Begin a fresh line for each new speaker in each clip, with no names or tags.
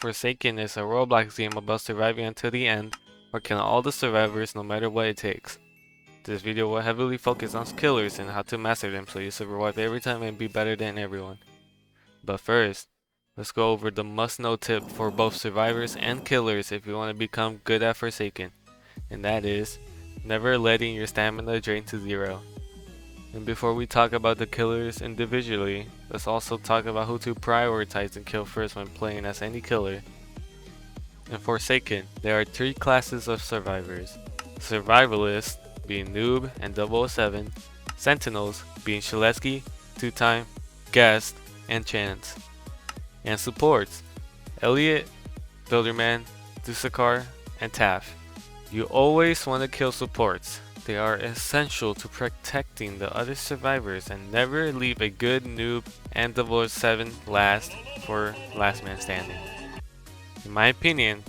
Forsaken is a Roblox game about surviving until the end, or killing all the survivors no matter what it takes. This video will heavily focus on killers and how to master them so you survive every time and be better than everyone. But first, let's go over the must-know tip for both survivors and killers if you want to become good at Forsaken, and that is, never letting your stamina drain to zero. And before we talk about the killers individually, let's also talk about who to prioritize and kill first when playing as any killer. In Forsaken, there are three classes of survivors. Survivalists, being Noob and 007, Sentinels, being Shaleski, Two Time, Guest, and Chance. And supports, Elliot, Builderman, Dusakar, and Taff. You always want to kill supports. They are essential to protecting the other survivors, and never leave a good Noob and 007 last for last man standing. In my opinion,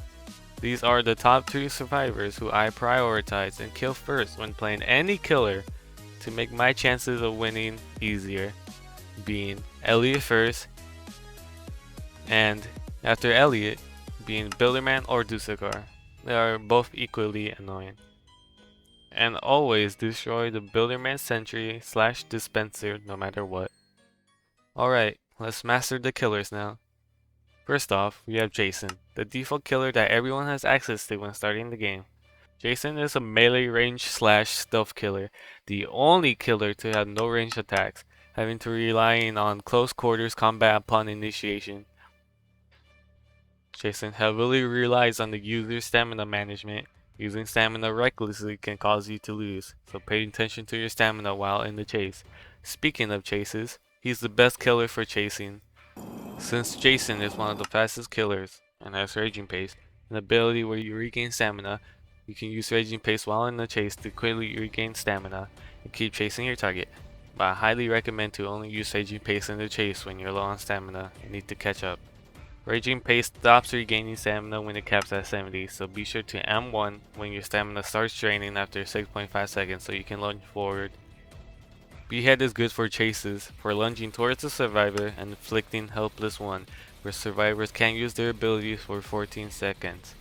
these are the top 3 survivors who I prioritize and kill first when playing any killer to make my chances of winning easier, being Elliot first, and after Elliot, being Builderman or Dusakar. They are both equally annoying. And always destroy the Builderman sentry / dispenser no matter what. Alright, let's master the killers now. First off, we have Jason, the default killer that everyone has access to when starting the game. Jason is a melee range / stealth killer, the only killer to have no range attacks, having to relying on close quarters combat upon initiation. Jason heavily relies on the user's stamina management. Using stamina recklessly can cause you to lose, so pay attention to your stamina while in the chase. Speaking of chases, he's the best killer for chasing. Since Jason is one of the fastest killers and has Raging Pace, an ability where you regain stamina, you can use Raging Pace while in the chase to quickly regain stamina and keep chasing your target. But I highly recommend to only use Raging Pace in the chase when you're low on stamina and need to catch up. Raging Pace stops regaining stamina when it caps at 70, so be sure to M1 when your stamina starts draining after 6.5 seconds so you can lunge forward. Behead is good for chases, for lunging towards the survivor and inflicting helpless one, where survivors can't use their abilities for 14 seconds.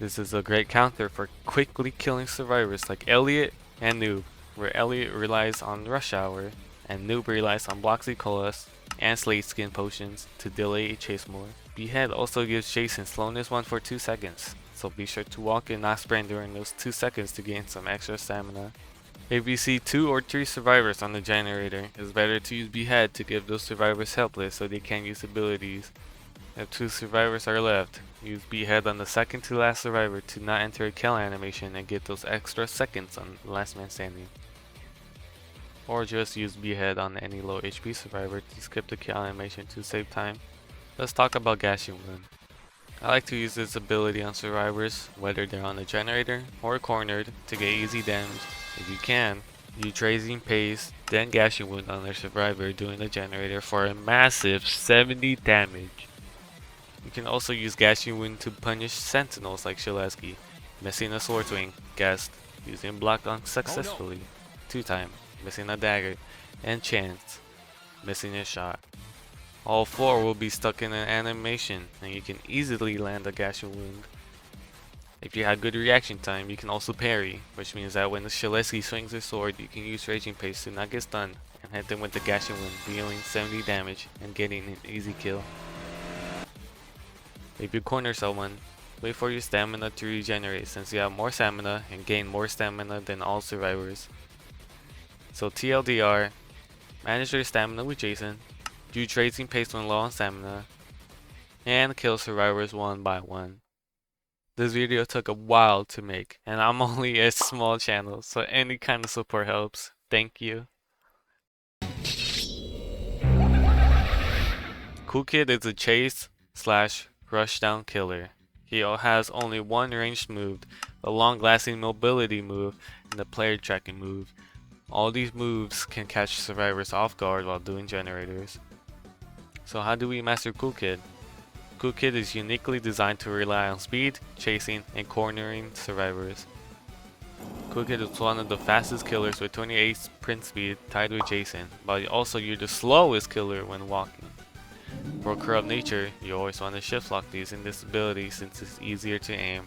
This is a great counter for quickly killing survivors like Elliot and Noob, where Elliot relies on Rush Hour and Noob relies on Bloxy Colas and Slate Skin Potions to delay a chase more. Behead also gives Jason slowness 1 for 2 seconds, so be sure to walk and not sprint during those 2 seconds to gain some extra stamina. If you see 2 or 3 survivors on the generator, it's better to use Behead to give those survivors helpless so they can't use abilities. If 2 survivors are left, use Behead on the second to last survivor to not enter a kill animation and get those extra seconds on last man standing. Or just use Behead on any low HP survivor to skip the kill animation to save time. Let's talk about Gashing Wound. I like to use this ability on survivors, whether they're on the generator or cornered, to get easy damage. If you can, use Raging Pace, then Gashing Wound on their survivor doing the generator for a massive 70 damage. You can also use Gashing Wound to punish Sentinels like Shaleski, missing a Sword Swing, Guest, using Block unsuccessfully, 2 Time, missing a dagger, and Chance, missing a shot. All 4 will be stuck in an animation, and you can easily land a Gashing Wound. If you have good reaction time, you can also parry, which means that when the Shaleski swings her sword, you can use Raging Pace to not get stunned, and hit them with the Gashing Wound, dealing 70 damage and getting an easy kill. If you corner someone, wait for your stamina to regenerate since you have more stamina and gain more stamina than all survivors. So TLDR, manage your stamina with Jason, do Raging Pace when low on stamina, and kill survivors one by one. This video took a while to make, and I'm only a small channel, so any kind of support helps. Thank you. Cool Kid is a chase / rushdown killer. He has only one ranged move, a long-lasting mobility move, and a player tracking move. All these moves can catch survivors off guard while doing generators. So how do we master Cool Kid? Cool Kid is uniquely designed to rely on speed, chasing, and cornering survivors. Cool Kid is one of the fastest killers with 28 sprint speed tied with Jason, but also you're the slowest killer when walking. For corrupt nature, you always want to shift lock using this ability since it's easier to aim.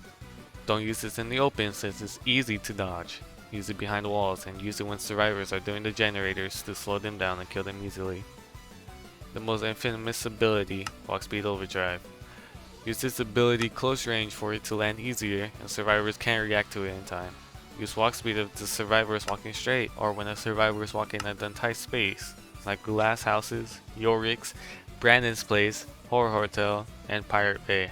Don't use this in the open since it's easy to dodge. Use it behind walls and use it when survivors are doing the generators to slow them down and kill them easily. The most infamous ability, Walk Speed Overdrive. Use this ability close range for it to land easier and survivors can't react to it in time. Use walk speed if the survivor is walking straight or when a survivor is walking in a tight space, like Glass Houses, Yorick's, Brandon's Place, Horror Hotel, and Pirate Bay.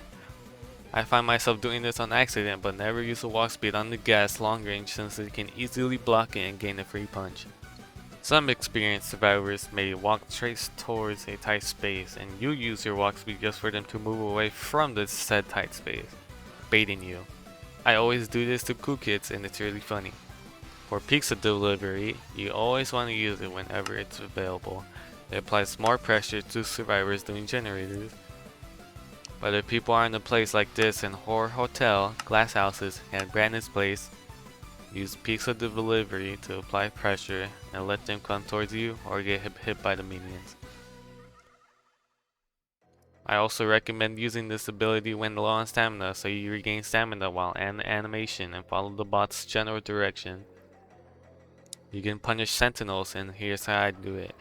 I find myself doing this on accident but never use a walk speed on the gas long range since it can easily block it and gain a free punch. Some experienced survivors may walk straight towards a tight space and you use your walk speed just for them to move away from the said tight space, baiting you. I always do this to cool kids and it's really funny. For pizza delivery, you always want to use it whenever it's available. It applies more pressure to survivors doing generators. But if people are in a place like this in Horror Hotel, Glass Houses, and Brandon's Place, use pizza delivery to apply pressure and let them come towards you or get hit by the minions. I also recommend using this ability when low on stamina so you regain stamina while in animation and follow the bot's general direction. You can punish sentinels and here's how I do it.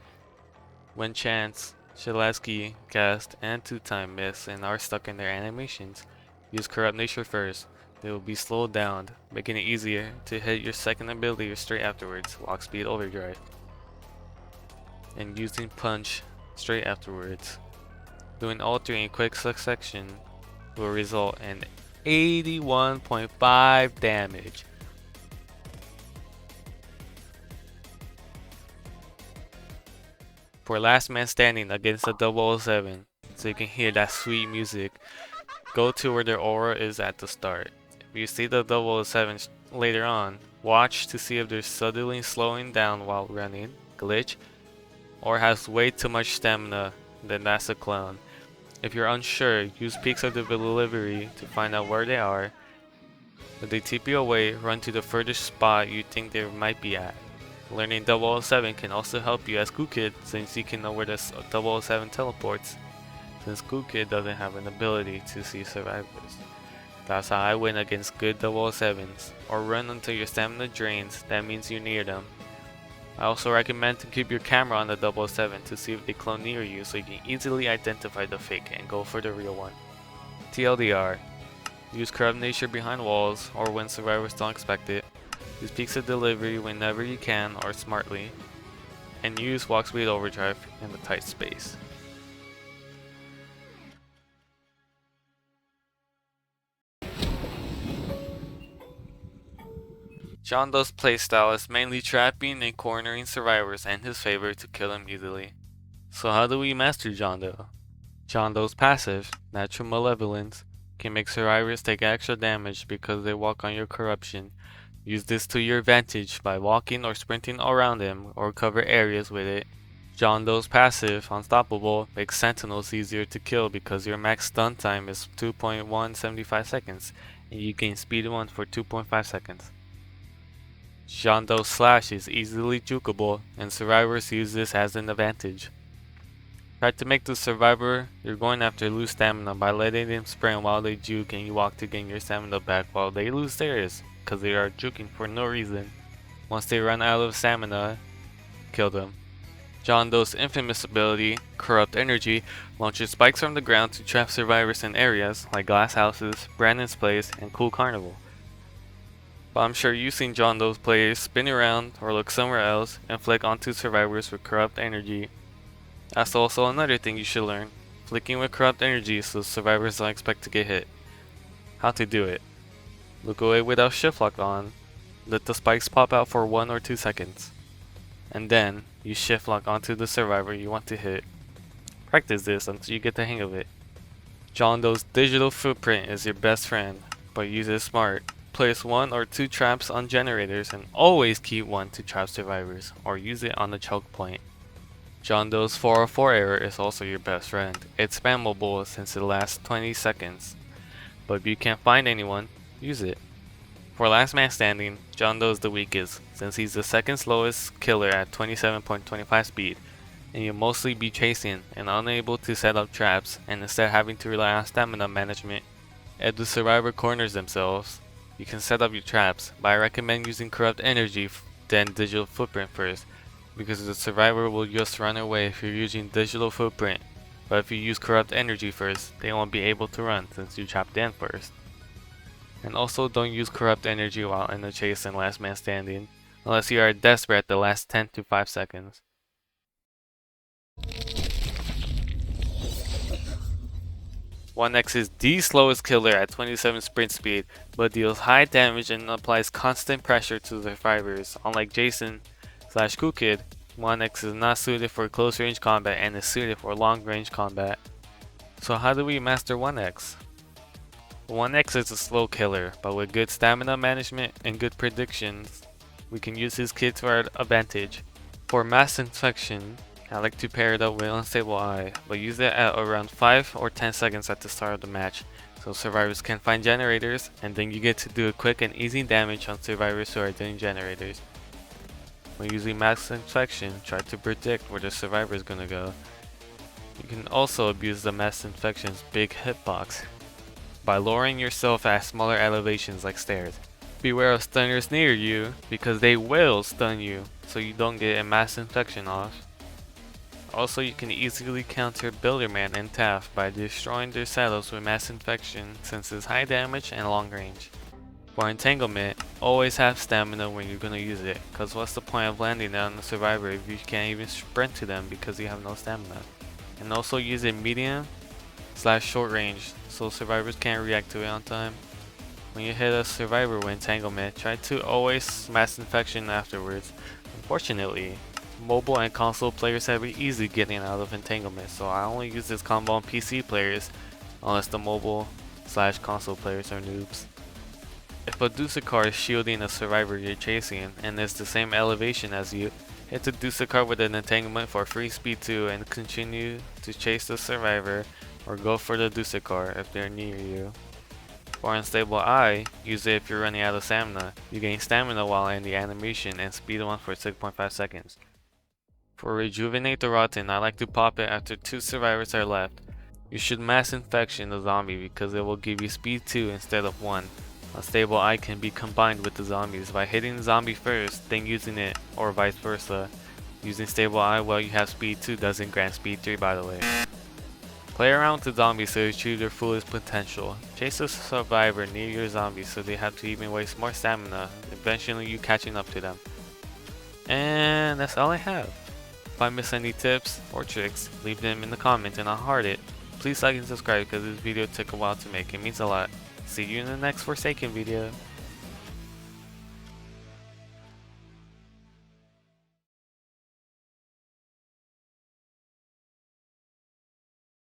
When Chance, Shaleski, Gast, and Two Time miss and are stuck in their animations, use Corrupt Nature first. They will be slowed down, making it easier to hit your second ability straight afterwards, Walk Speed Overdrive. And using Punch straight afterwards. Doing all three in quick succession will result in 81.5 damage. For last man standing against the 007, so you can hear that sweet music, go to where their aura is at the start. If you see the 007 later on, watch to see if they're suddenly slowing down while running, glitch, or has way too much stamina, then that's a clone. If you're unsure, use peaks of the delivery to find out where they are. If they TP away, run to the furthest spot you think they might be at. Learning 007 can also help you as Cool Kid since you can know where the 007 teleports, since Cool Kid doesn't have an ability to see survivors. That's how I win against good 007s, or run until your stamina drains, that means you're near them. I also recommend to keep your camera on the 007 to see if they clone near you so you can easily identify the fake and go for the real one. TLDR, use Corrupt Nature behind walls or when survivors don't expect it. Use peaks of delivery whenever you can or smartly, and use Walk Speed Overdrive in the tight space. John Doe's playstyle is mainly trapping and cornering survivors and his favorite to kill them easily. So how do we master John Doe? John Doe's passive, Natural Malevolence, can make survivors take extra damage because they walk on your corruption. Use this to your advantage by walking or sprinting around them or cover areas with it. John Doe's passive, Unstoppable, makes sentinels easier to kill because your max stun time is 2.175 seconds and you gain speed 1 for 2.5 seconds. John Doe's slash is easily jukeable and survivors use this as an advantage. Try to make the survivor you're going after lose stamina by letting them sprint while they juke and you walk to gain your stamina back while they lose theirs, because they are juking for no reason. Once they run out of stamina, kill them. John Doe's infamous ability, Corrupt Energy, launches spikes from the ground to trap survivors in areas like Glass Houses, Brandon's Place, and Cool Carnival. But I'm sure you've seen John Doe's players spin around or look somewhere else and flick onto survivors with Corrupt Energy. That's also another thing you should learn, flicking with Corrupt Energy so survivors don't expect to get hit. How to do it. Look away without shift lock on, let the spikes pop out for 1 or 2 seconds, and then you shift lock onto the survivor you want to hit. Practice this until you get the hang of it. John Doe's digital footprint is your best friend, but use it smart. Place 1 or 2 traps on generators and always keep 1 to trap survivors, or use it on the choke point. John Doe's 404 error is also your best friend. It's spammable since it lasts 20 seconds, but if you can't find anyone, use it. For last man standing, John Doe is the weakest, since he's the second slowest killer at 27.25 speed, and you'll mostly be chasing and unable to set up traps, and instead having to rely on stamina management. If the survivor corners themselves, you can set up your traps, but I recommend using corrupt energy then digital footprint first, because the survivor will just run away if you're using digital footprint, but if you use corrupt energy first, they won't be able to run since you trapped them first. And also don't use corrupt energy while in the chase and last man standing, unless you are desperate at the last 10 to 5 seconds. One X is the slowest killer at 27 sprint speed, but deals high damage and applies constant pressure to the survivors. Unlike Jason/Cool Kid, 1X is not suited for close range combat and is suited for long range combat. So how do we master 1X? 1X is a slow killer, but with good stamina management and good predictions, we can use his kit to our advantage. For mass infection, I like to pair it up with Unstable Eye, but use it at around 5 or 10 seconds at the start of the match, so survivors can find generators, and then you get to do a quick and easy damage on survivors who are doing generators. When using mass infection, try to predict where the survivor is gonna go. You can also abuse the mass infection's big hitbox by lowering yourself at smaller elevations like stairs. Beware of stunners near you, because they will stun you, so you don't get a mass infection off. Also, you can easily counter Builderman and Taft by destroying their saddles with mass infection since it's high damage and long range. For entanglement, always have stamina when you're gonna use it, cause what's the point of landing it on the survivor if you can't even sprint to them because you have no stamina. And also use it medium/short range so survivors can't react to it on time. When you hit a survivor with entanglement, try to always mass infection afterwards. Unfortunately, mobile and console players have it easy getting out of entanglement, so I only use this combo on PC players unless the mobile/console players are noobs. If a Dusakar is shielding a survivor you're chasing and is the same elevation as you, hit the Dusakar with an entanglement for free speed 2 and continue to chase the survivor, or go for the Dusakar if they're near you. For Unstable Eye, use it if you're running out of stamina. You gain stamina while in the animation and speed 1 for 6.5 seconds. For Rejuvenate the Rotten, I like to pop it after 2 survivors are left. You should mass infection the zombie because it will give you speed 2 instead of 1. Unstable Eye can be combined with the zombies by hitting the zombie first, then using it, or vice versa. Using Stable Eye while you have speed 2 doesn't grant speed 3, by the way. Play around with the zombies so you achieve their fullest potential. Chase a survivor near your zombies so they have to even waste more stamina, eventually you catching up to them. And that's all I have. If I miss any tips or tricks, leave them in the comments and I'll heart it. Please like and subscribe because this video took a while to make, it means a lot. See you in the next Forsaken video.